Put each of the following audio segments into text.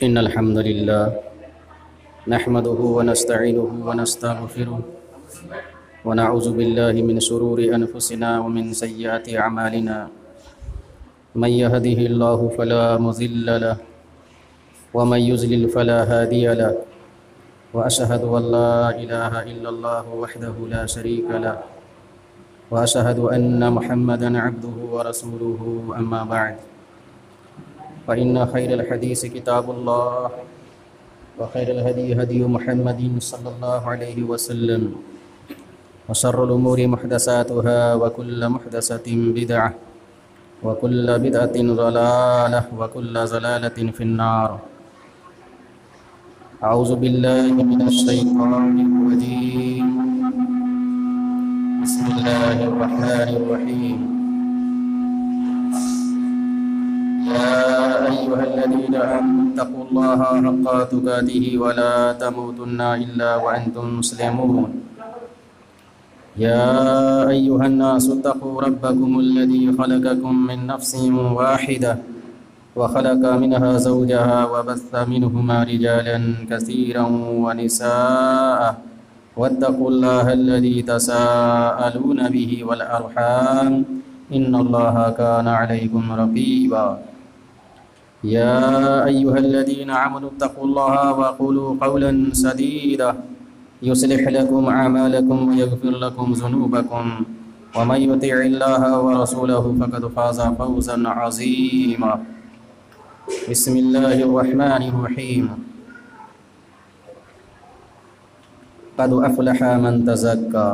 إن الحمد لله نحمده ونستعينه ونستغفره ونعوذ بالله من شرور أنفسنا ومن سيئات أعمالنا من يهده الله فلا مضل له ومن يضلل فلا هادي له وأشهد أن لا إله إلا الله وحده لا شريك له وأشهد أن محمدًا عبده ورسوله أما بعد فإن خير الحديث كتاب الله وخير الهدي هدي محمد صلى الله عليه وسلم وشر الأمور محدثاتها وكل محدثة بدعة وكل بدعة ضلالة وكل ضلالة في النار. أعوذ بالله من الشيطان الرجيم. بسم الله الرحمن الرحيم. يا أيها الذين آمنوا اتقوا الله حق تقاته ولا تموتن إلا وأنتم مسلمون. يا أيها الناس اتقوا ربكم الذي خلقكم من نفس واحدة وخلق منها زوجها وبث منهما رجالا كثيرا ونساء واتقوا الله الذي تساءلون به والأرحام إن الله كان عليكم رقيبا. يا أيها الذين آمنوا اتقوا الله وقولوا قولا سديدا يصلح لكم أعمالكم ويغفر لكم ذنوبكم ومن يطع الله ورسوله فقد فاز فوزا عظيما. بسم الله الرحمن الرحيم. قد أفلح من تزكى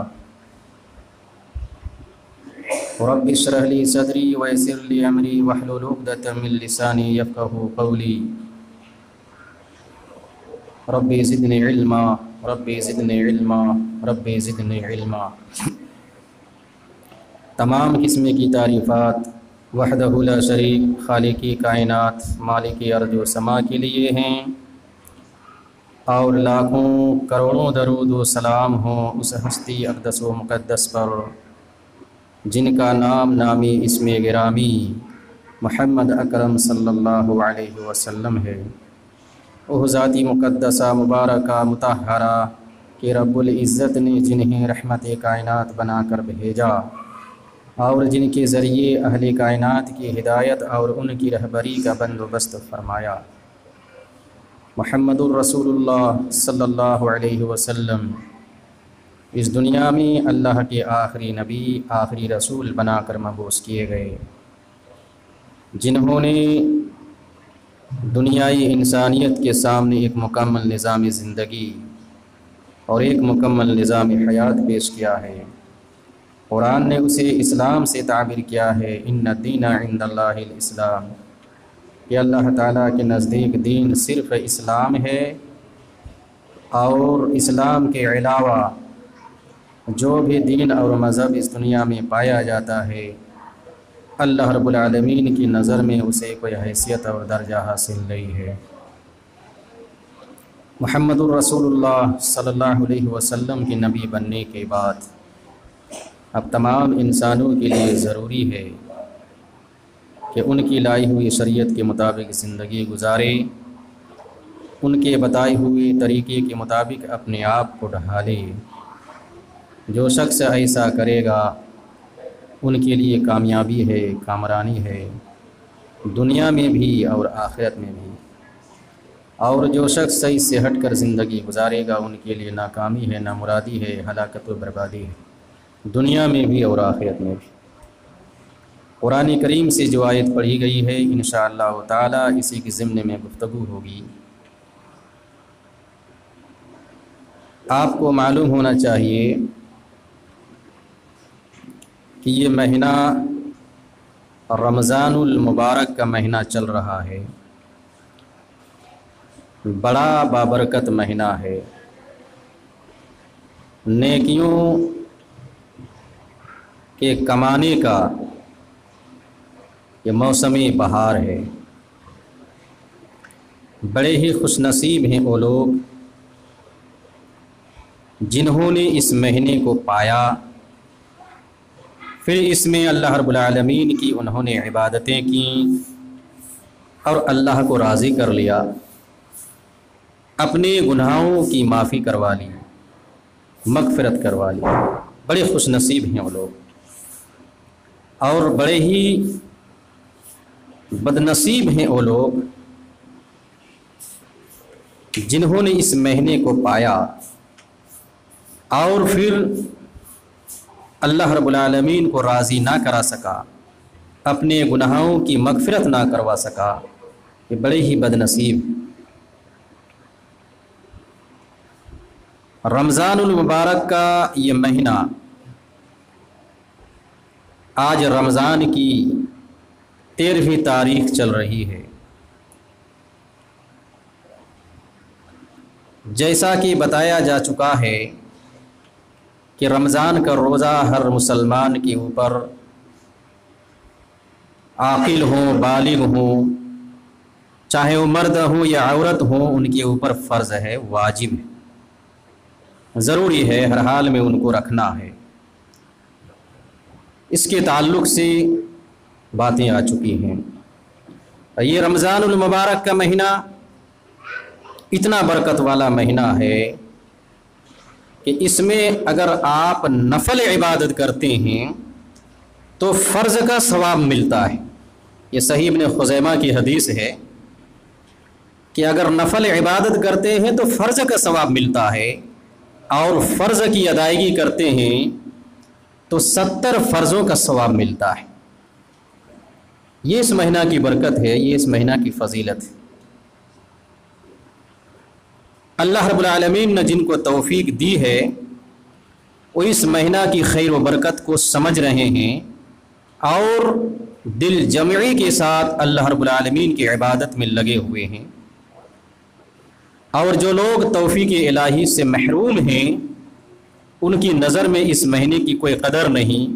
رب اشرح لي صدري ويسر لي أمري واحلل عقدة من لساني يفقهوا قولي. ربي زدني علما ربي زدنی علما ربی زدنی علما. تمام قسم کی تعریفات وحدہ لا شریک خالقی کائنات مالکی ارض و سما کے لیے ہیں، اور لاکھوں کروڑوں درود و سلام ہوں اس ہستی اقدس و مقدس پر جن کا نام نامی اسم گرامی محمد اکرم صلی اللہ علیہ وسلم ہے. وہ ذاتی مقدسہ مبارکہ مطہرہ کہ رب العزت نے جنہیں رحمت کائنات بنا کر بھیجا اور جن کے ذریعے اہل کائنات کی ہدایت اور ان کی رہبری کا بندوبست فرمایا. محمد الرسول اللہ صلی اللہ علیہ وسلم اس دنیا میں اللہ کے آخری نبی آخری رسول بنا کر مبعوث کیے گئے، جنہوں نے دنیائی انسانیت کے سامنے ایک مکمل نظام زندگی اور ایک مکمل نظام حیات پیش کیا ہے. قرآن نے اسے اسلام سے تعبیر کیا ہے، ان الدین عند اللہ الاسلام، کہ اللہ تعالیٰ کے نزدیک دین صرف اسلام ہے، اور اسلام کے علاوہ جو بھی دین اور مذہب اس دنیا میں پایا جاتا ہے اللہ رب العالمین کی نظر میں اسے کوئی حیثیت اور درجہ حاصل نہیں ہے. محمد الرسول اللہ صلی اللہ علیہ وسلم کے نبی بننے کے بعد اب تمام انسانوں کے لیے ضروری ہے کہ ان کی لائی ہوئی شریعت کے مطابق زندگی گزارے، ان کے بتائے ہوئے طریقے کے مطابق اپنے آپ کو ڈھالے. جو شخص ایسا کرے گا ان کے لیے کامیابی ہے، کامرانی ہے، دنیا میں بھی اور آخرت میں بھی. اور جو شخص صحیح سے ہٹ کر زندگی گزارے گا ان کے لیے ناکامی ہے، نامرادی ہے، ہلاکت و بربادی ہے، دنیا میں بھی اور آخرت میں بھی. قرآن کریم سے جو آیت پڑھی گئی ہے انشاءاللہ تعالی اسی کی ضمن میں گفتگو ہوگی. آپ کو معلوم ہونا چاہیے کہ یہ مہینہ رمضان المبارک کا مہینہ چل رہا ہے، بڑا بابرکت مہینہ ہے، نیکیوں کے کمانے کا یہ موسم بہار ہے. بڑے ہی خوش نصیب ہیں وہ لوگ جنہوں نے اس مہینے کو پایا، پھر اس میں اللہ رب العالمین کی انہوں نے عبادتیں کیں اور اللہ کو راضی کر لیا. اپنے گناہوں کی معافی کروا لی، مغفرت کروا لی۔ بڑے خوش نصیب ہیں وہ لوگ، اور بڑے ہی بد نصیب ہیں وہ لوگ جنہوں نے اس مہینے کو پایا اور پھر اللہ رب العالمین کو راضی نہ کرا سکا، اپنے گناہوں کی مغفرت نہ کروا سکا۔ یہ بڑے ہی بد نصیب۔ رمضان المبارک کا یہ مہینہ، آج رمضان کی 13ویں تاریخ چل رہی ہے۔ جیسا کہ بتایا جا چکا ہے کہ رمضان کا روزہ ہر مسلمان کے اوپر، عاقل ہوں، بالغ ہوں، چاہے وہ مرد ہوں یا عورت ہوں، ان کے اوپر فرض ہے، واجب ہے، ضروری ہے، ہر حال میں ان کو رکھنا ہے۔ اس کے تعلق سے باتیں آ چکی ہیں۔ یہ رمضان المبارک کا مہینہ اتنا برکت والا مہینہ ہے کہ اس میں اگر آپ نفل عبادت کرتے ہیں تو فرض کا ثواب ملتا ہے۔ یہ صحیح ابن خزیمہ کی حدیث ہے کہ اگر نفل عبادت کرتے ہیں تو فرض کا ثواب ملتا ہے، اور فرض کی ادائیگی کرتے ہیں تو 70 فرضوں کا ثواب ملتا ہے۔ یہ اس مہینہ کی برکت ہے، یہ اس مہینہ کی فضیلت ہے۔ اللہ رب العالمین نے جن کو توفیق دی ہے وہ اس مہینہ کی خیر و برکت کو سمجھ رہے ہیں اور دل جمعی کے ساتھ اللہ رب العالمین کی عبادت میں لگے ہوئے ہیں، اور جو لوگ توفیق الہی سے محروم ہیں ان کی نظر میں اس مہینے کی کوئی قدر نہیں،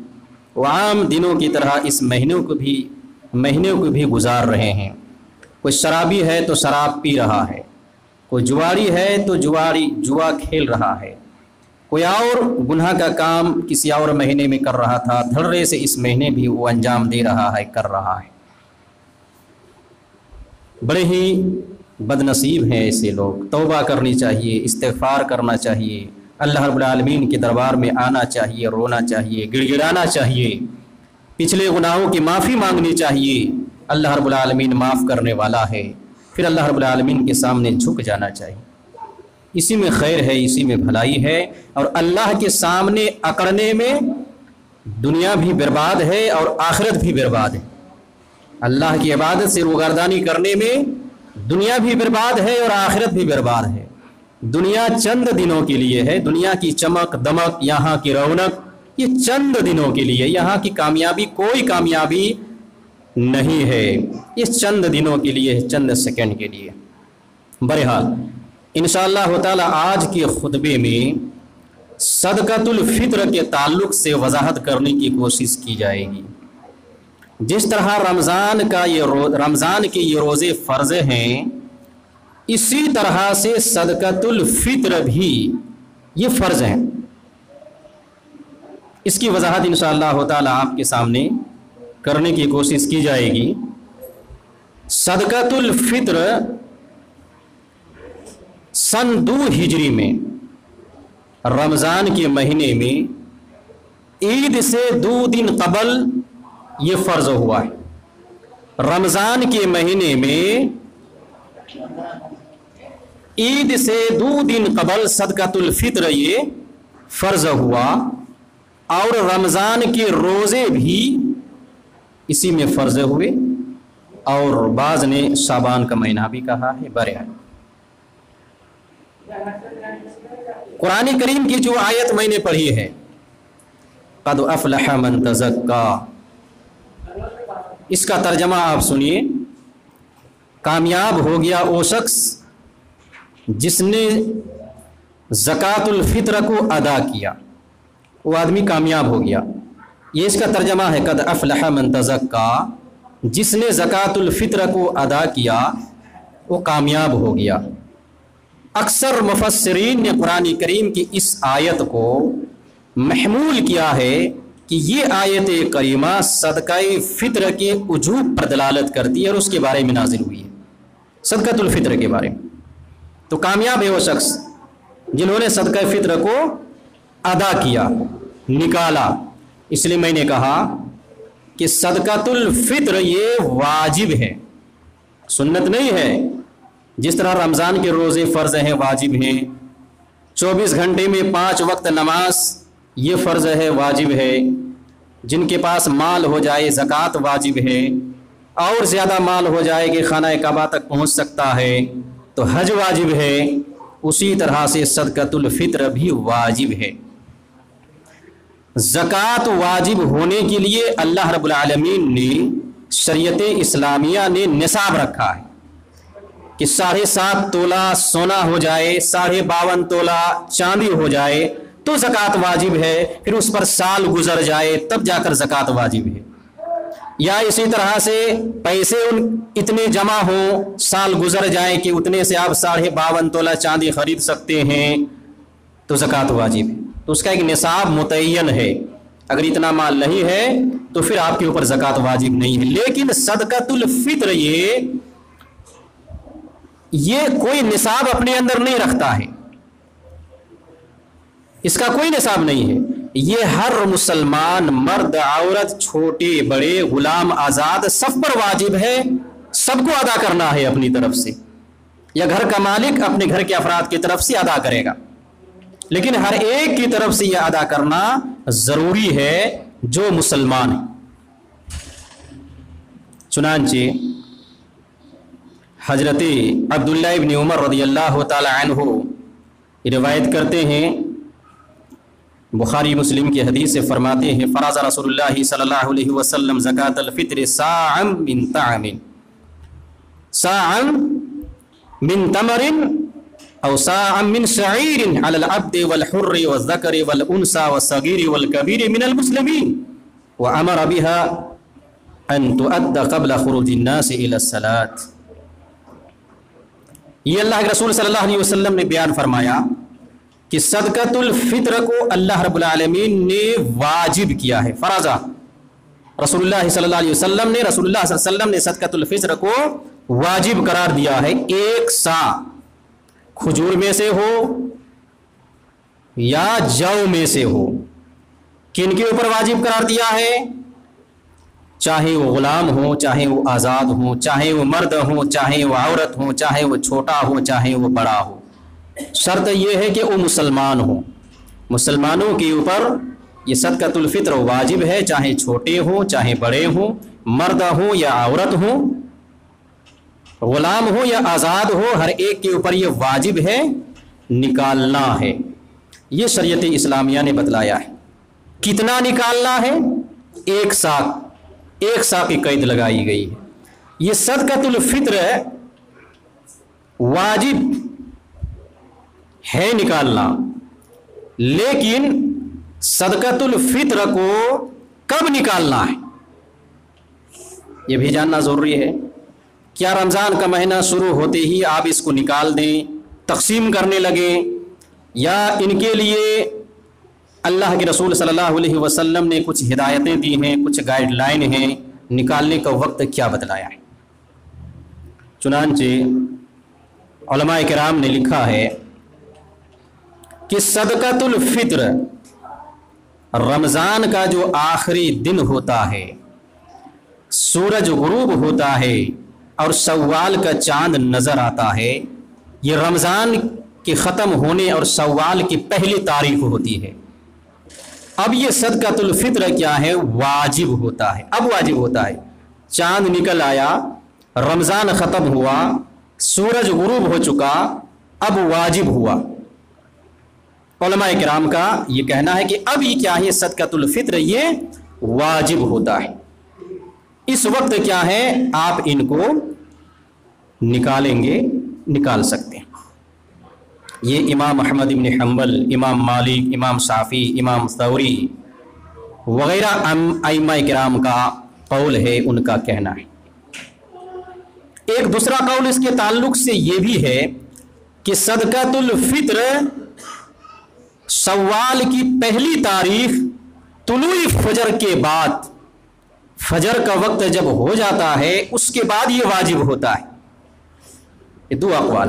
وہ عام دنوں کی طرح اس مہینے کو بھی گزار رہے ہیں۔ کوئی شرابی ہے تو شراب پی رہا ہے، کوئی جواری ہے تو جوا کھیل رہا ہے، کوئی اور گناہ کا کام کسی اور مہینے میں کر رہا تھا، دھڑے سے اس مہینے بھی وہ انجام دے رہا ہے، کر رہا ہے۔ بڑے ہی بد نصیب ہیں ایسے لوگ۔ توبہ کرنی چاہیے، استغفار کرنا چاہیے، اللہ رب العالمین کے دربار میں آنا چاہیے، رونا چاہیے، گڑ گڑانا چاہیے، پچھلے گناہوں کی معافی مانگنی چاہیے۔ اللہ رب العالمین معاف کرنے والا ہے، پھر اللہ رب العالمین کے سامنے جھک جانا چاہیے۔ اسی میں خیر ہے، اسی میں بھلائی ہے، اور اللہ کے سامنے اکڑنے میں دنیا بھی برباد ہے اور آخرت بھی برباد ہے۔ اللہ کی عبادت سے روگردانی کرنے میں دنیا بھی برباد ہے اور آخرت بھی برباد ہے۔ دنیا چند دنوں کے لیے ہے، دنیا کی چمک دمک، یہاں کی رونق، یہ چند دنوں کے لیے، یہاں کی کامیابی کوئی کامیابی نہیں ہے، یہ چند دنوں کے لیے، چند سیکنڈ کے لیے۔ بہرحال انشاءاللہ تعالی آج کے خطبے میں صدقۃ الفطر کے تعلق سے وضاحت کرنے کی کوشش کی جائے گی۔ جس طرح رمضان کے یہ روزے فرض ہیں، اسی طرح سے صدقۃ الفطر بھی یہ فرض ہیں۔ اس کی وضاحت انشاءاللہ تعالی آپ کے سامنے کرنے کی کوشش کی جائے گی۔ صدقۃ الفطر سن 2 ہجری میں رمضان کے مہینے میں عید سے 2 دن قبل یہ فرض ہوا ہے۔ رمضان کے مہینے میں عید سے 2 دن قبل صدقۃ الفطر یہ فرض ہوا، اور رمضان کے روزے بھی اسی میں فرض ہوئے، اور بعض نے شعبان کا مہینہ بھی کہا ہے۔ بہرحال قرآن کریم کی جو آیت میں نے پڑھی ہے، قد افلح من تزکا، اس کا ترجمہ آپ سنیے۔ کامیاب ہو گیا وہ شخص جس نے زکوٰۃ الفطر کو ادا کیا، وہ آدمی کامیاب ہو گیا۔ یہ اس کا ترجمہ ہے، قد افلح من تزکا، جس نے زکوٰۃ الفطر کو ادا کیا وہ کامیاب ہو گیا۔ اکثر مفسرین نے قرآن کریم کی اس آیت کو محمول کیا ہے کہ یہ آیت کریمہ صدقہ فطر کے وجوب پر دلالت کرتی ہے اور اس کے بارے میں نازل ہوئی ہے، صدقۃ الفطر کے بارے میں۔ تو کامیاب ہے وہ شخص جنہوں نے صدقہ فطر کو ادا کیا، نکالا۔ اس لیے میں نے کہا کہ صدقۃ الفطر یہ واجب ہے، سنت نہیں ہے۔ جس طرح رمضان کے روزے فرض ہیں، واجب ہیں، 24 گھنٹے میں 5 وقت نماز یہ فرض ہے، واجب ہے، جن کے پاس مال ہو جائے زکوٰۃ واجب ہے، اور زیادہ مال ہو جائے کہ خانہ کعبہ تک پہنچ سکتا ہے تو حج واجب ہے، اسی طرح سے صدقۃ الفطر بھی واجب ہے۔ زکوٰۃ واجب ہونے کے لیے اللہ رب العالمین نے شریعت اسلامیہ نے نصاب رکھا ہے کہ 7.5 تولہ سونا ہو جائے، 52.5 تولہ چاندی ہو جائے تو زکوٰۃ واجب ہے، پھر اس پر سال گزر جائے تب جا کر زکوٰۃ واجب ہے۔ یا اسی طرح سے پیسے اتنے جمع ہوں، سال گزر جائیں کہ اتنے سے آپ 52.5 تولہ چاندی خرید سکتے ہیں تو زکوٰۃ واجب ہے۔ تو اس کا ایک نصاب متعین ہے، اگر اتنا مال نہیں ہے تو پھر آپ کے اوپر زکوٰۃ واجب نہیں ہے۔ لیکن صدقۃ الفطر یہ کوئی نصاب اپنے اندر نہیں رکھتا ہے، اس کا کوئی نصاب نہیں ہے۔ یہ ہر مسلمان مرد عورت چھوٹے بڑے غلام آزاد سب پر واجب ہے، سب کو ادا کرنا ہے اپنی طرف سے، یا گھر کا مالک اپنے گھر کے افراد کی طرف سے ادا کرے گا، لیکن ہر ایک کی طرف سے یہ ادا کرنا ضروری ہے جو مسلمان ہے۔ چنانچہ حضرت عبداللہ ابن عمر رضی اللہ تعالی عنہ روایت کرتے ہیں، بخاری مسلم کی حدیث سے فرماتے ہیں، فرض رسول اللہ صلی اللہ علیہ وسلم زکاۃ الفطر صاعا من طعام، صاعا من تمر او صاعا من شعیر علی العبد والحر والذکر والانثى والصغیر والکبیر من المسلمین وامر بها ان تؤدى قبل خروج الناس الى الصلاة۔ یہ اللہ کے رسول صلی اللہ علیہ وسلم نے بیان فرمایا کہ صدقۃ الفطر کو اللہ رب العالمین نے واجب کیا ہے، فرضا۔ رسول اللہ صلی اللہ علیہ وسلم نے صدقۃ الفطر کو واجب قرار دیا ہے۔ 1 سا کھجور میں سے ہو یا جو میں سے ہو، کن کے اوپر واجب قرار دیا ہے؟ چاہے وہ غلام ہو، چاہے وہ آزاد ہو، چاہے وہ مرد ہو، چاہے وہ عورت ہو، چاہے وہ چھوٹا ہو، چاہے وہ بڑا ہو، شرط یہ ہے کہ وہ مسلمان ہو۔ مسلمانوں کے اوپر یہ صدقۃ الفطر واجب ہے، چاہے چھوٹے ہوں چاہے بڑے ہوں، مرد ہوں یا عورت ہوں، غلام ہو یا آزاد ہو، ہر ایک کے اوپر یہ واجب ہے، نکالنا ہے۔ یہ شریعت اسلامیہ نے بتلایا ہے۔ کتنا نکالنا ہے؟ 1 سا، 1 سا کی قید لگائی گئی ہے۔ یہ صدقۃ الفطر واجب ہے نکالنا، لیکن صدقۃ الفطر کو کب نکالنا ہے یہ بھی جاننا ضروری ہے۔ کیا رمضان کا مہینہ شروع ہوتے ہی آپ اس کو نکال دیں، تقسیم کرنے لگیں، یا ان کے لیے اللہ کے رسول صلی اللہ علیہ وسلم نے کچھ ہدایتیں دی ہیں، کچھ گائیڈ لائن ہیں، نکالنے کا وقت کیا بتلایا ہے؟ چنانچہ علماء کرام نے لکھا ہے کہ صدقۃ الفطر رمضان کا جو آخری دن ہوتا ہے، سورج غروب ہوتا ہے اور شوال کا چاند نظر آتا ہے، یہ رمضان کے ختم ہونے اور شوال کی پہلی تاریخ ہوتی ہے۔ اب یہ صدقۃ الفطر کیا ہے؟ واجب ہوتا ہے۔ اب واجب ہوتا ہے، چاند نکل آیا، رمضان ختم ہوا، سورج غروب ہو چکا، اب واجب ہوا۔ علماء کرام کا یہ کہنا ہے کہ اب یہ کیا ہے؟ صدقۃ الفطر یہ واجب ہوتا ہے۔ اس وقت کیا ہے؟ آپ ان کو نکالیں گے، نکال سکتے ہیں۔ یہ امام احمد بن حنبل، امام مالک، امام شافعی، امام ثوری وغیرہ ائمہ کرام کا قول ہے، ان کا کہنا ہے۔ ایک دوسرا قول اس کے تعلق سے یہ بھی ہے کہ صدقۃ الفطر شوال کی پہلی تاریخ طلوع فجر کے بعد، فجر کا وقت جب ہو جاتا ہے اس کے بعد یہ واجب ہوتا ہے۔ یہ 2 اقوال۔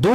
2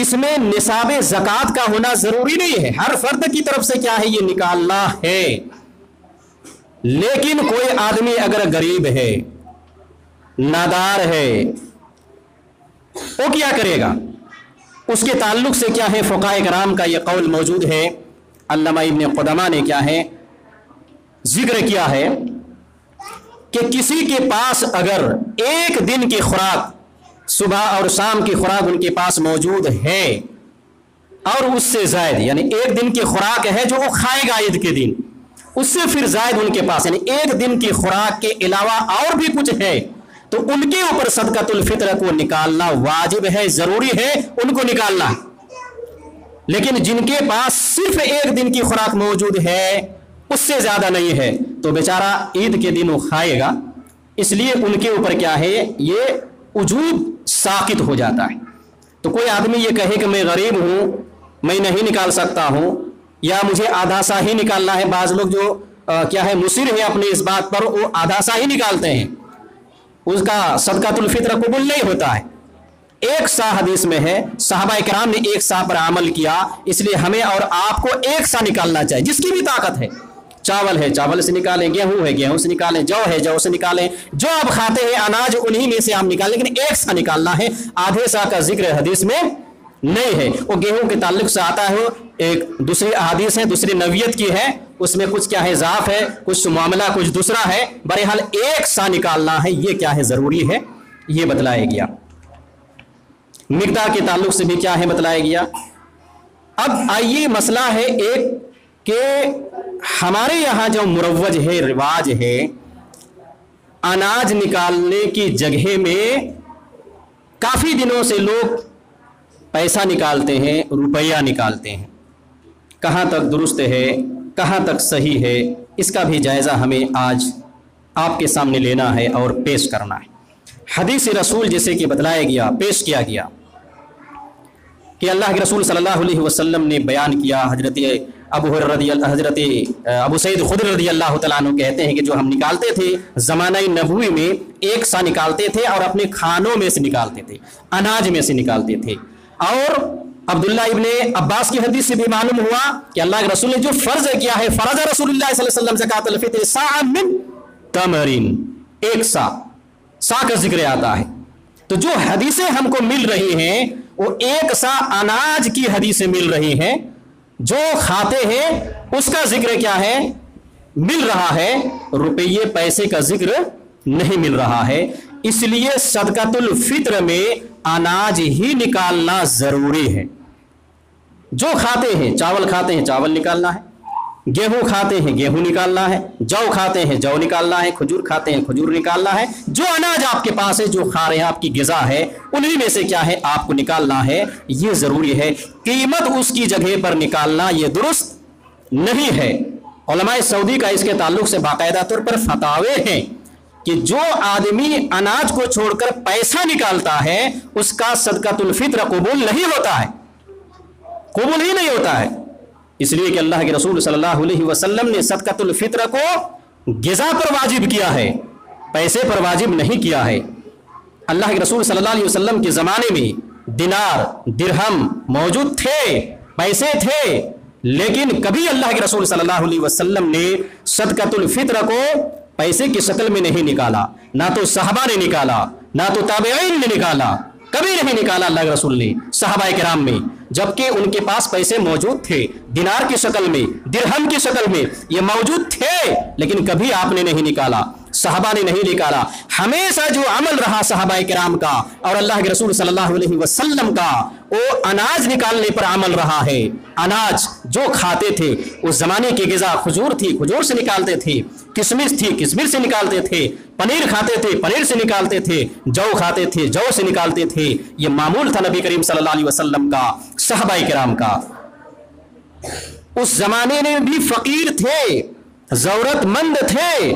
اس میں نصاب زکوٰۃ کا ہونا ضروری نہیں ہے، ہر فرد کی طرف سے کیا ہے یہ نکالنا ہے۔ لیکن کوئی آدمی اگر غریب ہے، نادار ہے، وہ کیا کرے گا؟ اس کے تعلق سے کیا ہے فقہاء کرام کا یہ قول موجود ہے۔ علامہ ابن قدامہ نے کیا ہے ذکر کیا ہے کہ کسی کے پاس اگر ایک دن کی خوراک، صبح اور شام کی خوراک ان کے پاس موجود ہے اور اس سے زائد، یعنی ایک دن کی خوراک ہے جو وہ کھائے گا عید کے دن، اس سے پھر زائد ان کے پاس، یعنی ایک دن کی خوراک کے علاوہ اور بھی کچھ ہے، تو ان کے اوپر صدقۃ الفطر کو نکالنا واجب ہے، ضروری ہے ان کو نکالنا۔ لیکن جن کے پاس صرف ایک دن کی خوراک موجود ہے، اس سے زیادہ نہیں ہے، تو بیچارہ عید کے دن وہ کھائے گا، اس لیے ان کے اوپر کیا ہے یہ وجوب ساقط ہو جاتا ہے۔ تو کوئی آدمی یہ کہے کہ میں غریب ہوں، میں نہیں نکال سکتا ہوں، یا مجھے آدھا سا ہی نکالنا ہے، بعض لوگ جو کیا ہے مصر ہے اپنے اس بات پر، وہ آدھا سا ہی نکالتے ہیں، اس کا صدقۃ الفطر قبول نہیں ہوتا ہے۔ ایک سا حدیث میں ہے، صحابہ کرام نے ایک سا پر عمل کیا، اس لیے ہمیں اور آپ کو ایک سا نکالنا چاہیے، جس کی بھی طاقت ہے۔ چاول ہے چاول سے نکالیں، گیہوں ہے گیہوں سے نکالیں، جو ہے جو سے نکالیں، جو آپ کھاتے ہیں اناج انہی میں سے آپ نکالیں، لیکن ایک سا نکالنا ہے، آدھے سا کا ذکر حدیث میں نہیں ہے۔ وہ گیہوں کے تعلق سے آتا ہے، ایک دوسری احادیث ہے، دوسری نوعیت کی ہے، اس میں کچھ کیا ہے ضعف ہے، کچھ معاملہ کچھ دوسرا ہے، بہرحال ایک سا نکالنا ہے، یہ کیا ہے ضروری ہے، یہ بتلایا گیا۔ مقدار کے تعلق سے بھی کیا ہے بتلایا گیا۔ اب آئیے مسئلہ ہے ایک کہ ہمارے یہاں جو مروج ہے، رواج ہے، اناج نکالنے کی جگہ میں کافی دنوں سے لوگ پیسہ نکالتے ہیں، روپیہ نکالتے ہیں۔ کہاں تک درست ہے، کہاں تک صحیح ہے، اس کا بھی جائزہ ہمیں آج آپ کے سامنے لینا ہے اور پیش کرنا ہے۔ حدیث رسول جیسے کہ بتلایا گیا، پیش کیا گیا کہ اللہ کے رسول صلی اللہ علیہ وسلم نے بیان کیا، حضرت ابو سعید خدری رضی اللہ تعالیٰ عنہ کہتے ہیں کہ جو ہم نکالتے تھے زمانہ نبوی میں ایک سا نکالتے تھے اور اپنے کھانوں میں سے نکالتے تھے، اناج میں سے نکالتے تھے۔ اور عبداللہ ابن عباس کی حدیث سے بھی معلوم ہوا کہ اللہ کے رسول نے جو فرض کیا ہے، فرض رسول اللہ صلی اللہ علیہ وسلم زکوٰۃ الفطر صاع من تمرین، ایک سا کا ذکر آتا ہے۔ تو جو حدیثیں ہم کو مل رہی ہیں وہ ایک سا اناج کی حدیثیں مل رہی ہیں، جو کھاتے ہیں اس کا ذکر کیا ہے مل رہا ہے، روپیے پیسے کا ذکر نہیں مل رہا ہے۔ اس لیے صدقۃ الفطر میں اناج ہی نکالنا ضروری ہے۔ جو کھاتے ہیں، چاول کھاتے ہیں چاول نکالنا ہے، گیہوں کھاتے ہیں گیہوں نکالنا ہے، جو کھاتے ہیں جو نکالنا ہے، کھجور کھاتے ہیں کھجور نکالنا ہے۔ جو اناج آپ کے پاس ہے، جو کھا رہے ہیں، آپ کی غذا ہے، انہی میں سے کیا ہے آپ کو نکالنا ہے، یہ ضروری ہے۔ قیمت اس کی جگہ پر نکالنا یہ درست نہیں ہے۔ علماء سعودی کا اس کے تعلق سے باقاعدہ طور پر فتاوے ہیں کہ جو آدمی اناج کو چھوڑ کر پیسہ نکالتا ہے اس کا صدقۃ الفطر قبول نہیں ہوتا ہے، قبول ہی نہیں ہوتا ہے۔ اس لیے کہ اللہ کے رسول صلی اللہ علیہ وسلم نے صدقۃ الفطر کو غذا پر واجب کیا ہے، پیسے پر واجب نہیں کیا ہے۔ اللہ کے رسول صلی اللہ علیہ وسلم کے زمانے میں دینار درہم موجود تھے، پیسے تھے، لیکن کبھی اللہ کے رسول صلی اللہ علیہ وسلم نے صدقۃ الفطر کو پیسے کی شکل میں نہیں نکالا، نہ تو صحابہ نے نکالا، نہ تو تابعین نے نکالا، کبھی نہیں نکالا اللہ کے رسول نے صحابہ کرام میں، جبکہ ان کے پاس پیسے موجود تھے، دینار کی شکل میں، درہم کی شکل میں یہ موجود تھے، لیکن کبھی آپ نے نہیں نکالا، صحابہ نے نہیں نکالا۔ ہمیشہ جو عمل رہا صحابہ کرام کا اور اللہ کے رسول صلی اللہ علیہ وسلم کا، وہ اناج نکالنے پر عمل رہا ہے۔ اناج جو کھاتے تھے اس زمانے کی غذا کھجور تھی، کھجور سے نکالتے تھے، کشمش تھی، کشمش سے نکالتے تھے، پنیر کھاتے تھے، پنیر سے نکالتے تھے، جو کھاتے تھے، جو سے نکالتے تھے۔ یہ معمول تھا نبی کریم صلی اللہ علیہ وسلم کا، صحابہ کرام کا۔ اس زمانے میں بھی فقیر تھے، ضرورت مند تھے،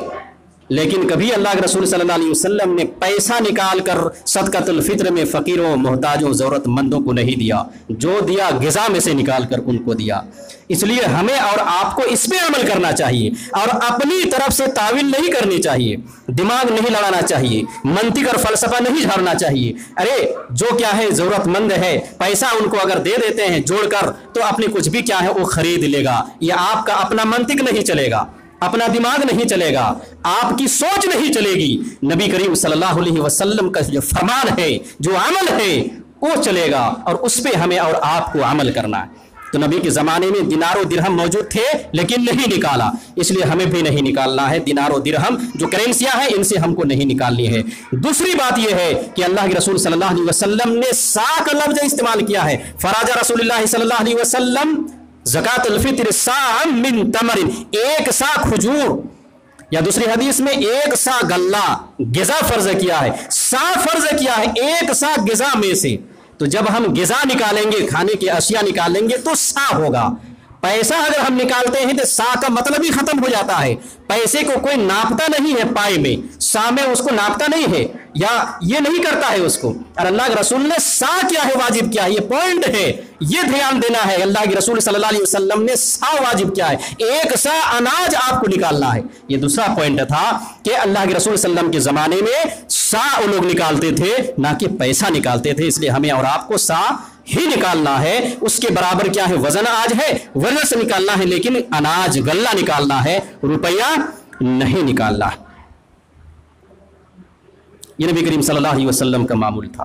لیکن کبھی اللہ کے رسول صلی اللہ علیہ وسلم نے پیسہ نکال کر صدقۃ الفطر میں فقیروں، محتاجوں، ضرورت مندوں کو نہیں دیا، جو دیا غذا میں سے نکال کر ان کو دیا۔ اس لیے ہمیں اور آپ کو اس پہ عمل کرنا چاہیے اور اپنی طرف سے تعویل نہیں کرنی چاہیے، دماغ نہیں لڑانا چاہیے، منطق اور فلسفہ نہیں جھاڑنا چاہیے۔ ارے جو کیا ہے ضرورت مند ہے، پیسہ ان کو اگر دے دیتے ہیں جوڑ کر تو اپنے کچھ بھی کیا ہے وہ خرید لے گا۔ یہ آپ کا اپنا منطق نہیں چلے گا، اپنا دماغ نہیں چلے گا، آپ کی سوچ نہیں چلے گی۔ نبی کریم صلی اللہ علیہ وسلم کا جو فرمان ہے، جو عمل ہے وہ چلے گا اور اس پہ ہمیں اور آپ کو عمل کرنا ہے۔ تو نبی کے زمانے میں دینار و درہم موجود تھے لیکن نہیں نکالا، اس لیے ہمیں بھی نہیں نکالنا ہے۔ دینار و درہم جو کرنسیاں ہیں ان سے ہم کو نہیں نکالنی ہے۔ دوسری بات یہ ہے کہ اللہ کے رسول صلی اللہ علیہ وسلم نے سا کا لفظ استعمال کیا ہے۔ فراج رسول اللہ صلی اللہ علیہ وسلم زکات الفطر سا من تمر، ایک سا کھجور، یا دوسری حدیث میں ایک سا غلہ غذا فرض کیا ہے، سا فرض کیا ہے ایک سا غذا میں سے۔ تو جب ہم غذا نکالیں گے، کھانے کی اشیاء نکالیں گے تو سا ہوگا۔ پیسہ اگر ہم نکالتے ہیں تو سا کا مطلب ہی ختم ہو جاتا ہے۔ پیسے کو کوئی ناپتا نہیں ہے پائے میں، سا میں اس کو ناپتا نہیں ہے یا یہ نہیں کرتا ہے اس کو۔ اور اللہ کے رسول نے سا کیا ہے واجب کیا ہے، یہ پوائنٹ ہے، یہ دھیان دینا ہے۔ اللہ کے رسول صلی اللہ علیہ وسلم نے سا واجب کیا ہے، ایک سا اناج آپ کو نکالنا ہے۔ یہ دوسرا پوائنٹ تھا کہ اللہ کے رسول صلی اللہ علیہ وسلم کے زمانے میں سا وہ لوگ نکالتے تھے نہ کہ پیسہ نکالتے تھے، اس لیے ہمیں اور آپ کو سا ہی نکالنا ہے۔ اس کے برابر کیا ہے وزن آج ہے، وزن سے نکالنا ہے، لیکن اناج غلہ نکالنا ہے، روپیہ نہیں نکالنا۔ یہ نبی کریم صلی اللہ علیہ وسلم کا معمول تھا۔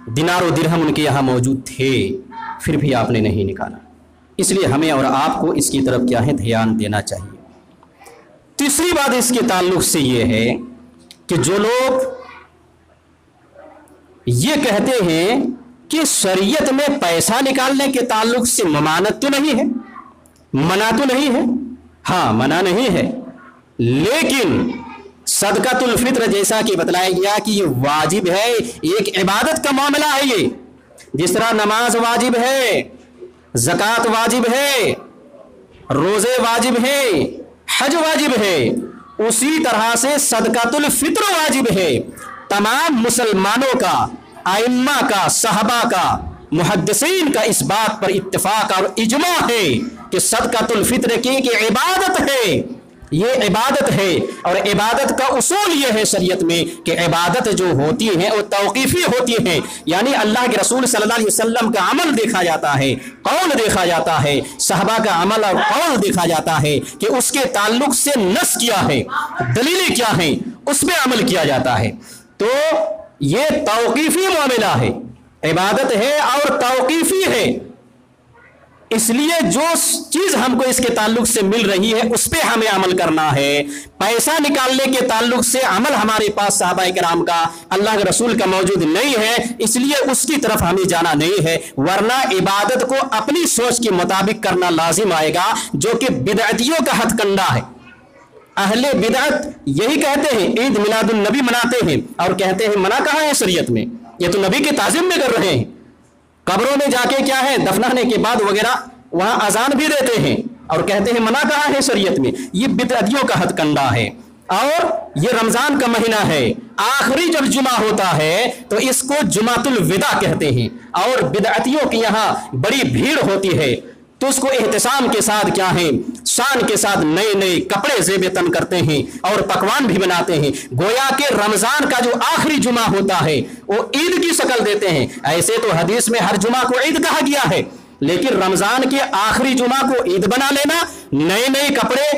دینار و درہم ان کے یہاں موجود تھے پھر بھی آپ نے نہیں نکالا، اس لیے ہمیں اور آپ کو اس کی طرف کیا ہے دھیان دینا چاہیے۔ تیسری بات اس کے تعلق سے یہ ہے کہ جو لوگ یہ کہتے ہیں کہ شریعت میں پیسہ نکالنے کے تعلق سے ممانعت تو نہیں ہے، منع تو نہیں ہے، ہاں منع نہیں ہے، لیکن صدقۃ الفطر جیسا کہ بتلایا گیا کہ یہ واجب ہے، ایک عبادت کا معاملہ ہے۔ یہ جس طرح نماز واجب ہے، زکوٰۃ واجب ہے، روزے واجب ہے، حج واجب ہے، اسی طرح سے صدقۃ الفطر واجب ہے۔ تمام مسلمانوں کا، ائمہ کا، صحابہ کا، محدثین کا اس بات پر اتفاق اور اجماع ہے کہ صدقۃ الفطر کی ایک عبادت ہے، یہ عبادت ہے۔ اور عبادت کا اصول یہ ہے شریعت میں کہ عبادت جو ہوتی ہیں وہ توقیفی ہوتی ہیں، یعنی اللہ کے رسول صلی اللہ علیہ وسلم کا عمل دیکھا جاتا ہے، قول دیکھا جاتا ہے، صحابہ کا عمل اور قول دیکھا جاتا ہے کہ اس کے تعلق سے نص کیا ہے، دلیلیں کیا ہیں، اس پہ عمل کیا جاتا ہے۔ تو یہ توقیفی معاملہ ہے، عبادت ہے اور توقیفی ہے، اس لیے جو چیز ہم کو اس کے تعلق سے مل رہی ہے اس پہ ہمیں عمل کرنا ہے۔ پیسہ نکالنے کے تعلق سے عمل ہمارے پاس صحابہ کرام کا، اللہ کے رسول کا موجود نہیں ہے، اس لیے اس کی طرف ہمیں جانا نہیں ہے، ورنہ عبادت کو اپنی سوچ کے مطابق کرنا لازم آئے گا، جو کہ بدعتیوں کا ہتھ کنڈا ہے۔ اہل بدعت یہی کہتے ہیں، عید میلاد النبی مناتے ہیں اور کہتے ہیں منع کہاں ہے شریعت میں، یہ تو نبی کے تعظیم میں کر رہے ہیں۔ قبروں میں جا کے کیا ہے دفنانے کے بعد وغیرہ وہاں اذان بھی دیتے ہیں اور کہتے ہیں منع کہاں ہے شریعت میں، یہ بدعتیوں کا ہتھ کنڈا ہے۔ اور یہ رمضان کا مہینہ ہے، آخری جب جمعہ ہوتا ہے تو اس کو جمعۃ الوداع کہتے ہیں، اور بدعتیوں کے یہاں بڑی بھیڑ ہوتی ہے تو اس کو احتشام کے ساتھ کیا ہے، شان کے ساتھ نئے نئے کپڑے زیب تن کرتے ہیں اور پکوان بھی بناتے ہیں، گویا کہ رمضان کا جو آخری جمعہ ہوتا ہے وہ عید کی شکل دیتے ہیں۔ ایسے تو حدیث میں ہر جمعہ کو عید کہا گیا ہے، لیکن رمضان کے آخری جمعہ کو عید بنا لینا، نئے نئے کپڑے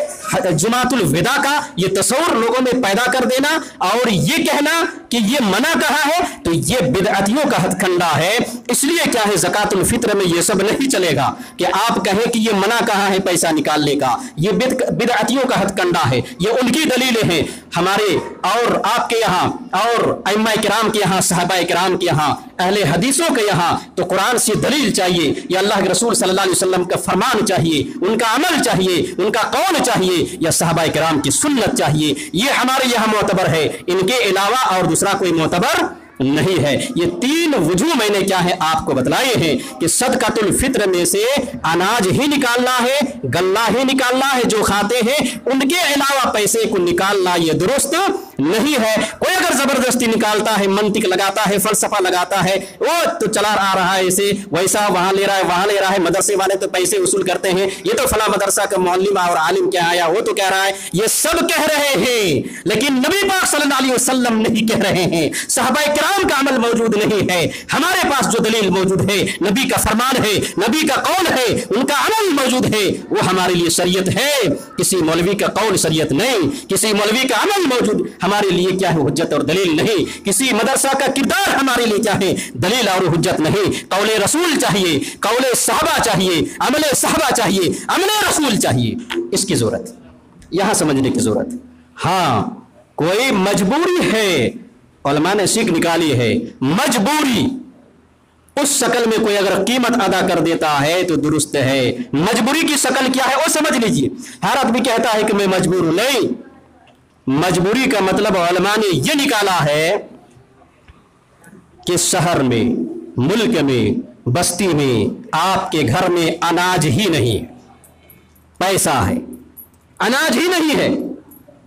جمعۃ الوداع کا یہ تصور لوگوں میں پیدا کر دینا اور یہ کہنا کہ یہ منع کہاں ہے، تو یہ بدعتیوں کا ہتھ کنڈا ہے۔ اس لیے کیا ہے زکوٰۃ الفطر میں یہ سب نہیں چلے گا کہ آپ کہیں کہ یہ منع کہاں ہے پیسہ نکالنے کا، یہ بدعتیوں کا ہتھ کنڈا ہے، یہ ان کی دلیلیں ہیں۔ ہمارے اور آپ کے یہاں اور ائمہ کرام کے یہاں، صحابہ کرام کے یہاں، اہل حدیثوں کے یہاں تو قرآن سے دلیل چاہیے، یا اللہ کے رسول صلی اللہ علیہ وسلم کا فرمان چاہیے، ان کا عمل چاہیے، ان کا قول چاہیے، یا صحابہ کرام کی سنت چاہیے۔ یہ ہمارے یہاں معتبر ہے، ان کے علاوہ اور دوسرا کوئی معتبر نہیں ہے۔ یہ 3 وجوہ میں نے کیا ہے آپ کو بتلائے ہیں کہ صدقۃ الفطر میں سے اناج ہی نکالنا ہے، غلہ ہی نکالنا ہے، جو کھاتے ہیں ان کے علاوہ پیسے کو نکالنا یہ درست نہیں ہے۔ کوئی اگر زبردستی نکالتا ہے، منطق لگاتا ہے، فلسفہ لگاتا ہے، وہ تو چلا آ رہا ہے اسے ویسا، وہاں لے رہا ہے وہاں لے رہا ہے، مدرسے والے تو پیسے وصول کرتے ہیں، یہ تو فلاں مدرسہ کا معلم اور عالم کیا آیا وہ تو کہہ رہا ہے، یہ سب کہہ رہے ہیں، لیکن نبی پاک صلی اللہ علیہ وسلم نہیں کہہ رہے ہیں، صحابہ کرام کا عمل موجود نہیں ہے۔ ہمارے پاس جو دلیل موجود ہے نبی کا فرمان ہے، نبی کا قول ہے، ان کا عمل موجود ہے، وہ ہمارے لیے شریعت ہے۔ کسی مولوی کا قول شریعت نہیں، کسی مولوی کا عمل موجود ہمارے لیے کیا ہے حجت اور دلیل نہیں، کسی مدرسہ کا کردار ہمارے لیے کیا ہے دلیل اور حجت نہیں۔ قول رسول چاہیے، قول صحابہ چاہیے، عمل صحابہ چاہیے، عمل رسول چاہیے، اس کی ضرورت یہاں سمجھنے کی ضرورت۔ ہاں کوئی مجبوری ہے، علماء نے سیکھ نکالی ہے، مجبوری اس شکل میں کوئی اگر قیمت ادا کر دیتا ہے تو درست ہے۔ مجبوری کی شکل کیا ہے وہ سمجھ لیجئے۔ ہر آدمی کہتا ہے کہ میں مجبور ہوں، نہیں، مجبوری کا مطلب علماء نے یہ نکالا ہے کہ شہر میں، ملک میں، بستی میں آپ کے گھر میں اناج ہی نہیں ہے، پیسہ ہے، اناج ہی نہیں ہے،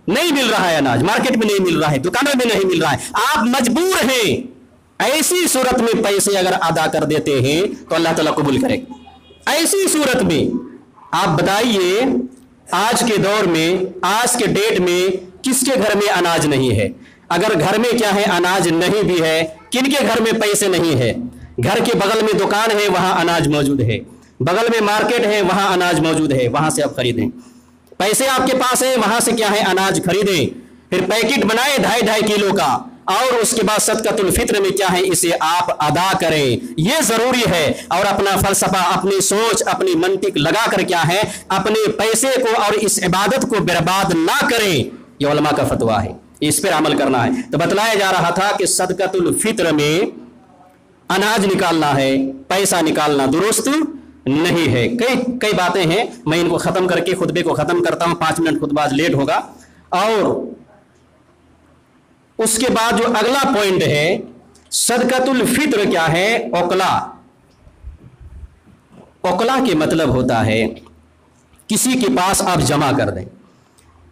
نہیں مل رہا ہے اناج، مارکیٹ میں نہیں مل رہا ہے، دکانوں میں نہیں مل رہا ہے، آپ مجبور ہیں، ایسی صورت میں پیسے اگر ادا کر دیتے ہیں تو اللہ تعالیٰ قبول کرے۔ ایسی صورت میں آپ بتائیے آج کے دور میں، آج کے ڈیٹ میں کس کے گھر میں اناج نہیں ہے؟ اگر گھر میں کیا ہے اناج نہیں بھی ہے، کن کے گھر میں پیسے نہیں ہے؟ گھر کے بغل میں دکان ہے وہاں اناج موجود ہے، بغل میں مارکیٹ ہے وہاں اناج موجود ہے، وہاں سے آپ خریدیں، پیسے آپ کے پاس ہیں وہاں سے کیا ہے اناج خریدیں، پھر پیکٹ بنائے 2.5 کلو کا، اور اس کے بعد صدقۃ الفطر میں کیا ہے اسے آپ ادا کریں، یہ ضروری ہے۔ اور اپنا فلسفہ، اپنی سوچ، اپنی منطق لگا کر کیا ہے اپنے پیسے کو اور اس عبادت کو برباد نہ کریں، یہ علماء کا فتویٰ ہے، اس پر عمل کرنا ہے۔ تو بتلایا جا رہا تھا کہ صدقۃ الفطر میں اناج نکالنا ہے، پیسہ نکالنا درست نہیں ہے۔ کئی باتیں ہیں، میں ان کو ختم کر کے خطبے کو ختم کرتا ہوں، 5 منٹ خطبہ لیٹ ہوگا۔ اور اس کے بعد جو اگلا پوائنٹ ہے، صدقۃ الفطر کیا ہے؟ اوکلا۔ اوکلا کے مطلب ہوتا ہے کسی کے پاس آپ جمع کر دیں،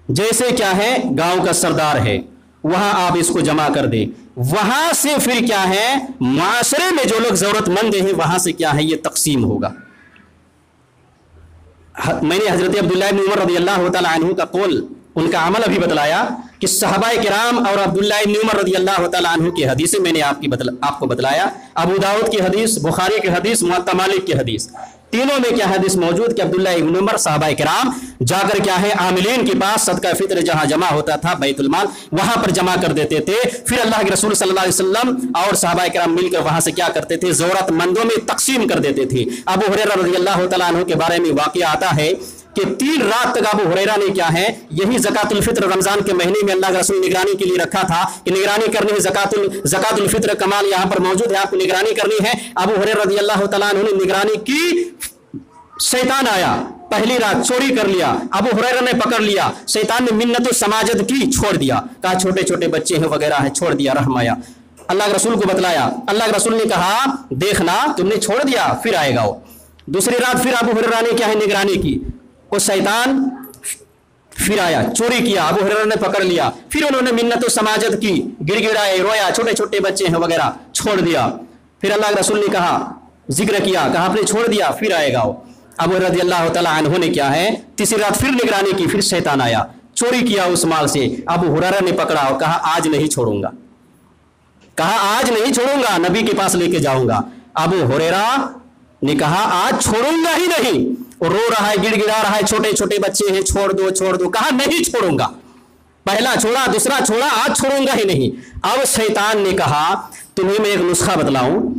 جیسے کیا ہے گاؤں کا سردار ہے، وہاں آپ اس کو جمع کر دیں، وہاں سے پھر کیا ہے معاشرے میں جو لوگ ضرورت مند ہیں وہاں سے کیا ہے یہ تقسیم ہوگا۔ میں نے حضرت عبداللہ بن عمر رضی اللہ تعالی عنہ کا قول، ان کا عمل ابھی بتلایا کہ صحابہ کرام اور عبداللہ بن عمر رضی اللہ تعالی عنہ کی حدیثیں میں نے آپ کو بتلایا، ابو داؤد کی حدیث، بخاری کی حدیث، موطا مالک کی حدیث، تینوں میں کیا حدیث موجود کہ عبداللہ بن عمر صحابہ کرام جا کر کیا ہے عاملین کے پاس صدقہ فطر جہاں جمع ہوتا تھا بیت المال، وہاں پر جمع کر دیتے تھے، پھر اللہ کے رسول صلی اللہ علیہ وسلم اور صحابہ کرام مل کر وہاں سے کیا کرتے تھے ضرورت مندوں میں تقسیم کر دیتے تھے۔ ابو ہریرہ رضی اللہ تعالیٰ عنہ کے بارے میں واقعہ آتا ہے کہ 3 رات تک ابو ہریرہ نے کیا ہے یہی زکوٰۃ الفطر رمضان کے مہینے میں اللہ کے رسول نگرانی کے لیے رکھا تھا کہ نگرانی کرنی ہے، زکوٰۃ الفطر کمال یہاں پر موجود ہے، آپ کو نگرانی کرنی ہے۔ ابو ہریرہ رضی اللہ تعالیٰ عنہ نے نگرانی کی، شیطان آیا، پہلی رات چوری کر لیا، ابو ہریرہ نے پکڑ لیا، شیطان نے منت و سماجت کی، چھوڑ دیا، کہا چھوٹے چھوٹے بچے ہیں وغیرہ ہے، چھوڑ دیا، رحم آیا۔ اللہ کے رسول کو بتلایا، اللہ کے رسول نے کہا دیکھنا تم نے چھوڑ دیا پھر آئے گا وہ۔ دوسری رات پھر ابو ہریرہ نے کیا ہے نگرانی کی، وہ شیطان پھر آیا، چوری کیا، ابو ہریرہ نے پکڑ لیا، پھر انہوں نے منت و سماجت کی، گڑ گڑائے، رویا، چھوٹے چھوٹے بچے ہیں وغیرہ، چھوڑ دیا۔ پھر اللہ کے رسول نے کہا، ذکر کیا، کہا آپ نے چھوڑ دیا پھر آئے گا وہ۔ ابو ہریرہ رضی اللہ تعالیٰ عنہ نے کیا ہے تیسری رات پھر نگرانی کی، پھر شیطان آیا، چوری کیا اس مال سے، ابو ہریرہ نے پکڑا اور کہا آج نہیں چھوڑوں گا، کہا آج نہیں چھوڑوں گا، نبی کے پاس لے کے جاؤں گا۔ ابو ہریرہ نے کہا آج چھوڑوں گا ہی نہیں، اور رو رہا ہے، گڑ گڑا رہا ہے، چھوٹے چھوٹے بچے ہیں، چھوڑ دو چھوڑ دو، کہا نہیں چھوڑوں گا، پہلا چھوڑا، دوسرا چھوڑا، آج چھوڑوں گا ہی نہیں۔ اب شیطان نے کہا تمہیں میں ایک نسخہ بتلاؤں،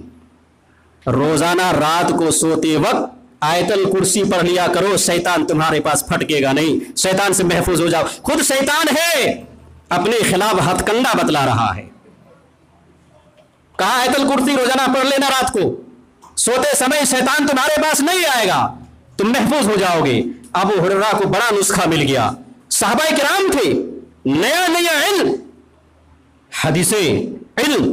روزانہ رات کو سوتے وقت آیت الکرسی پڑھ لیا کرو، شیطان تمہارے پاس پھٹکے گا نہیں، شیطان سے محفوظ ہو جاؤ۔ خود شیطان ہے اپنے خلاف ہتھ کنڈا بتلا رہا ہے، کہا آیت الکرسی روزانہ پڑھ لینا، رات کو سوتے سمے شیطان تمہارے پاس نہیں آئے گا، تم محفوظ ہو جاؤ گے۔ ابو ہریرہ کو بڑا نسخہ مل گیا، صحابہ کرام تھے، نیا علم، حدیثیں، علم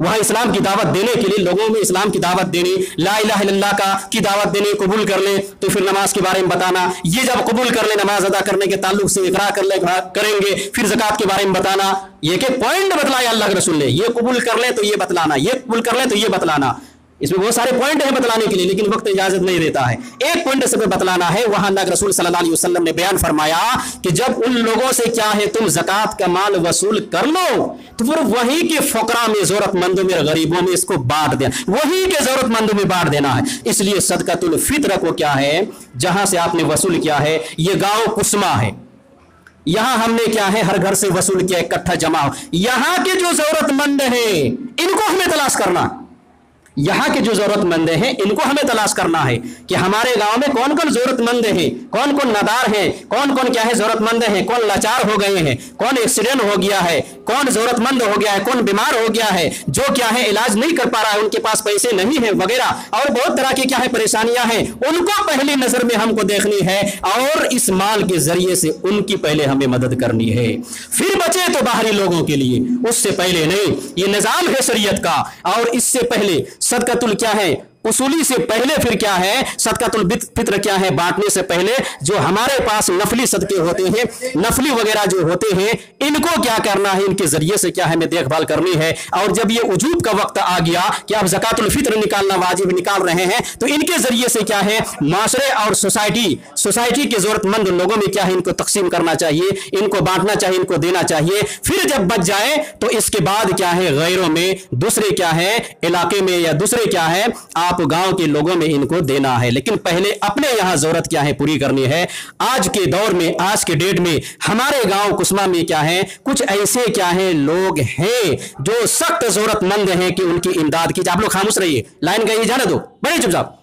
وہاں اسلام کی دعوت دینے کے لیے لوگوں میں اسلام کی دعوت دینی، لا الہ الا اللہ کی دعوت دینی، قبول کر لیں تو پھر نماز کے بارے میں بتانا، یہ جب قبول کر لیں نماز ادا کرنے کے تعلق سے اقرار کریں گے، پھر زکوٰۃ کے بارے میں بتانا، یہ کہ پوائنٹ بتلایا اللہ کے رسول نے، یہ قبول کر لیں تو یہ بتلانا، یہ قبول کر لیں تو یہ بتلانا، اس میں بہت سارے پوائنٹ ہیں بتلانے کے لیے لیکن وقت اجازت نہیں دیتا ہے، ایک پوائنٹ سے بتلانا ہے۔ وہاں اللہ کے رسول صلی اللہ علیہ وسلم نے بیان فرمایا کہ جب ان لوگوں سے کیا ہے تم زکوٰۃ کا مال وصول کر لو تو پھر وہی کے فقراء میں، ضرورت مندوں میں، غریبوں میں اس کو بانٹ دینا، وہی کے ضرورت مندوں میں بانٹ دینا ہے۔ اس لیے صدقۃ الفطر کو کیا ہے، جہاں سے آپ نے وصول کیا ہے، یہ گاؤں کسما ہے، یہاں ہم نے کیا ہے ہر گھر سے وصول کیا، اکٹھا جمع ہو، یہاں کے جو ضرورت مند ہیں ان کو ہمیں تلاش کرنا، یہاں کے جو ضرورت مند ہیں ان کو ہمیں تلاش کرنا ہے کہ ہمارے گاؤں میں کون کون ضرورت مند ہیں، کون کون نادار ہیں، کون کون کیا ہے ضرورت مند ہیں، کون لاچار ہو گئے ہیں، کون ایکسیڈنٹ ہو گیا ہے، کون ضرورت مند ہو گیا ہے، کون بیمار ہو گیا ہے، جو کیا ہے علاج نہیں کر پا رہا ہے، ان کے پاس پیسے نہیں ہیں وغیرہ، اور بہت طرح کی کیا ہے پریشانیاں ہیں، ان کو پہلی نظر میں ہم کو دیکھنی ہے اور اس مال کے ذریعے سے ان کی پہلے ہمیں مدد کرنی ہے، پھر بچے تو باہری لوگوں کے لیے، اس سے پہلے نہیں۔ یہ نظام ہے شریعت کا، اور اس سے پہلے صدقۃ کیا ہے اصولی سے پہلے پھر کیا ہے صدقۃ الفطر کیا ہے، بانٹنے سے پہلے جو ہمارے پاس نفلی صدقے ہوتے ہیں، نفلی وغیرہ جو ہوتے ہیں، ان کو کیا کرنا ہے، ان کے ذریعے سے کیا ہے ہمیں دیکھ بھال کرنی ہے، اور جب یہ وجوب کا وقت آ گیا کہ اب زکوٰۃ الفطر نکالنا واجب نکال رہے ہیں تو ان کے ذریعے سے کیا ہے معاشرے اور سوسائٹی کے ضرورت مند لوگوں میں کیا ہے ان کو تقسیم کرنا چاہیے، ان کو بانٹنا چاہیے، ان کو دینا چاہیے، پھر جب بچ جائے تو اس کے بعد کیا ہے غیروں میں، دوسرے کیا ہے علاقے میں، یا دوسرے کیا ہے آپ گاؤں کے لوگوں میں ان کو دینا ہے، لیکن پہلے اپنے یہاں ضرورت کیا ہے پوری کرنی ہے۔ آج کے دور میں، آج کے ڈیٹ میں ہمارے گاؤں کسما میں کیا ہے کچھ ایسے کیا ہے لوگ ہیں جو سخت ضرورت مند ہیں کہ ان کی امداد کی جائے۔ آپ لوگ خاموش رہیے، لائن کا یہ جانے دو، بڑے چپ چاپ۔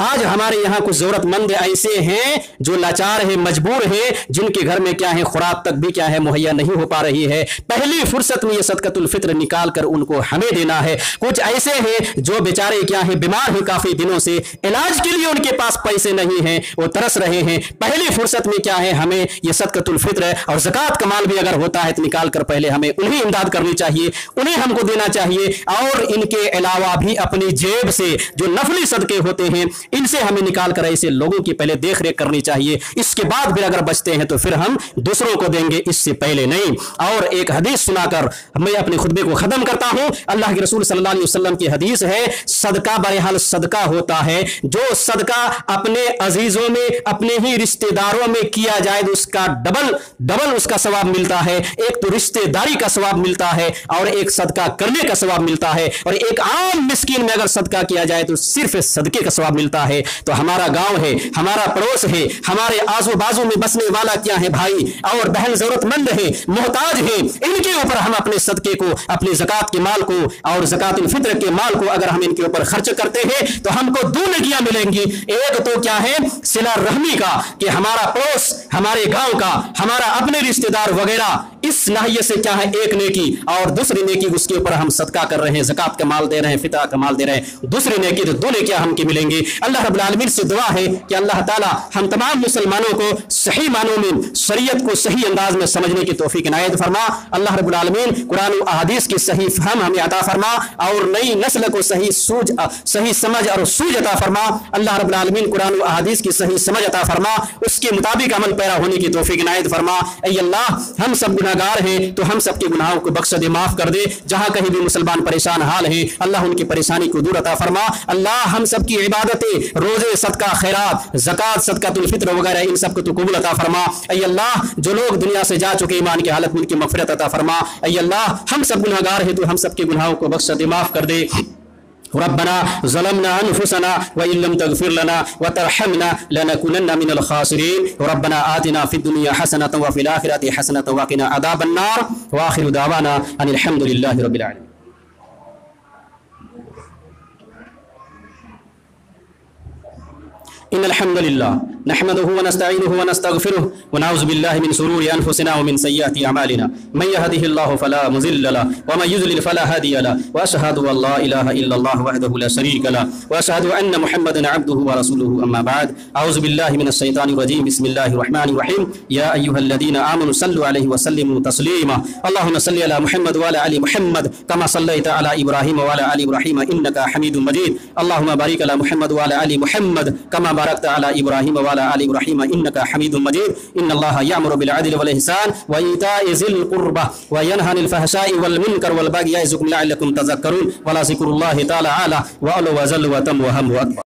آج ہمارے یہاں کچھ ضرورت مند ایسے ہیں جو لاچار ہیں، مجبور ہیں، جن کے گھر میں کیا ہے خوراک تک بھی کیا ہے مہیا نہیں ہو پا رہی ہے، پہلی فرصت میں یہ صدقۃ الفطر نکال کر ان کو ہمیں دینا ہے۔ کچھ ایسے ہیں جو بیچارے کیا ہیں بیمار ہیں کافی دنوں سے، علاج کے لیے ان کے پاس پیسے نہیں ہیں، وہ ترس رہے ہیں، پہلی فرصت میں کیا ہے ہمیں یہ صدقۃ الفطر اور زکوٰۃ کا مال بھی اگر ہوتا ہے تو نکال کر پہلے ہمیں انہیں امداد کرنی چاہیے، انہیں ہم کو دینا چاہیے، اور ان کے علاوہ بھی اپنی جیب سے جو نفلی صدقے ہوتے ہیں ان سے ہمیں نکال کر ایسے لوگوں کی پہلے دیکھ ریکھ کرنی چاہیے، اس کے بعد پھر اگر بچتے ہیں تو پھر ہم دوسروں کو دیں گے، اس سے پہلے نہیں۔ اور ایک حدیث سنا کر میں اپنے خطبے کو ختم کرتا ہوں۔ اللہ کے رسول صلی اللہ علیہ وسلم کی حدیث ہے، صدقہ بہرحال صدقہ ہوتا ہے، جو صدقہ اپنے عزیزوں میں، اپنے ہی رشتہ داروں میں کیا جائے تو اس کا ڈبل اس کا ثواب ملتا ہے، ایک تو رشتہ داری کا ثواب ملتا ہے اور ایک صدقہ کرنے کا ثواب ملتا ہے، اور ایک عام مسکین میں اگر صدقہ کیا جائے تو صرف صدقے کا ثواب ملتا ہے۔ تو ہمارا گاؤں ہے، ہمارا پڑوس ہے، ہمارے آزو بازو میں بسنے والا کیا ہے بھائی اور بہن ضرورت مند ہے، محتاج ہے، ان کے اوپر ہم اپنے صدقے کو، اپنے زکوٰۃ کے مال کو اور زکوٰۃ الفطر کے مال کو اگر ہم ان کے اوپر خرچ کرتے ہیں تو ہم کو دو نیکیاں ملیں گی۔ ایک تو کیا ہے صلہ رحمی کا کہ ہمارا پڑوس، ہمارے گاؤں کا، ہمارا اپنے رشتہ دار وغیرہ، اس ناحیے سے کیا ہے ایک نیکی، اور دوسری نیکی اس کے اوپر ہم صدقہ کر رہے ہیں، زکوٰۃ کا مال دے رہے ہیں، فطرہ کا مال دے رہے ہیں، دوسری نیکی تو دو نیکیاں ہم کی ملیں گی۔ اللہ رب العالمین سے دعا ہے کہ اللہ تعالی ہم تمام مسلمانوں کو صحیح معنوں میں شریعت کو صحیح انداز میں سمجھنے کی توفیق عنایت فرما۔ اللہ رب العالمین قرآن و احادیث کی صحیح فہم ہمیں عطا فرما اور نئی نسل کو صحیح سمجھ اور سوجھ عطا فرما۔ اللہ رب العالمین قرآن و احادیث کی صحیح سمجھ عطا فرما، اس کے مطابق عمل پیرا ہونے کی توفیق عنایت فرما۔ اے اللہ، ہم سب گناہگار ہیں تو ہم سب کے گناہوں کو بخش دے، معاف کر دے۔ جہاں کہیں بھی مسلمان پریشان حال ہیں اللہ ان کی پریشانی کو دور عطا فرما۔ اللہ ہم سب کی عبادتیں، روزے، صدقہ، خیرات، زکوٰۃ، صدقۃ الفطر وغیرہ ان سب کو تو قبول عطا فرما۔ اے اللہ، جو لوگ دنیا سے جا چکے ایمان کی حالت میں ان کی مغفرت عطا فرما۔ اے اللہ، ہم سب گناہگار ہیں تو ہم سب کے گناہوں کو بخش دے، معاف کر دے۔ ربنا ظلمنا انفسنا وان لم تغفر لنا وترحمنا لنكونن من الخاسرين ربنا آتنا في الدنيا حسنة وفي الآخرة حسنة وقنا عذاب النار واخر دعوانا ان الحمد لله رب العالمين۔ ان الحمد لله نحمده ونستعينه ونستغفره ونعوذ بالله من شرور أنفسنا ومن سيئات أعمالنا من يهده الله فلا مضل له ومن يضلل فلا هادي له وأشهد أن لا إله إلا الله وحده لا شريك له وأشهد أن محمدا عبده ورسوله أما بعد أعوذ بالله من الشيطان الرجيم بسم الله الرحمن الرحيم يا أيها الذين آمنوا صلوا عليه وسلموا تسليما اللهم صل على محمد وعلى آل محمد كما صليت على إبراهيم وعلى آل إبراهيم إنك حميد مجيد اللهم بارك على محمد وعلى آل محمد كما باركت على إبراهيم وعلى آل إبراهيم إنك حميد مجيد إن الله يأمر بالعدل والإحسان وإيتاء ذي القربى وينهى عن الفحشاء والمنكر والبغي يعظكم لعلكم تذكرون ولذكر الله تعالى أعلى وأعلى وجل وتم وهم أكبر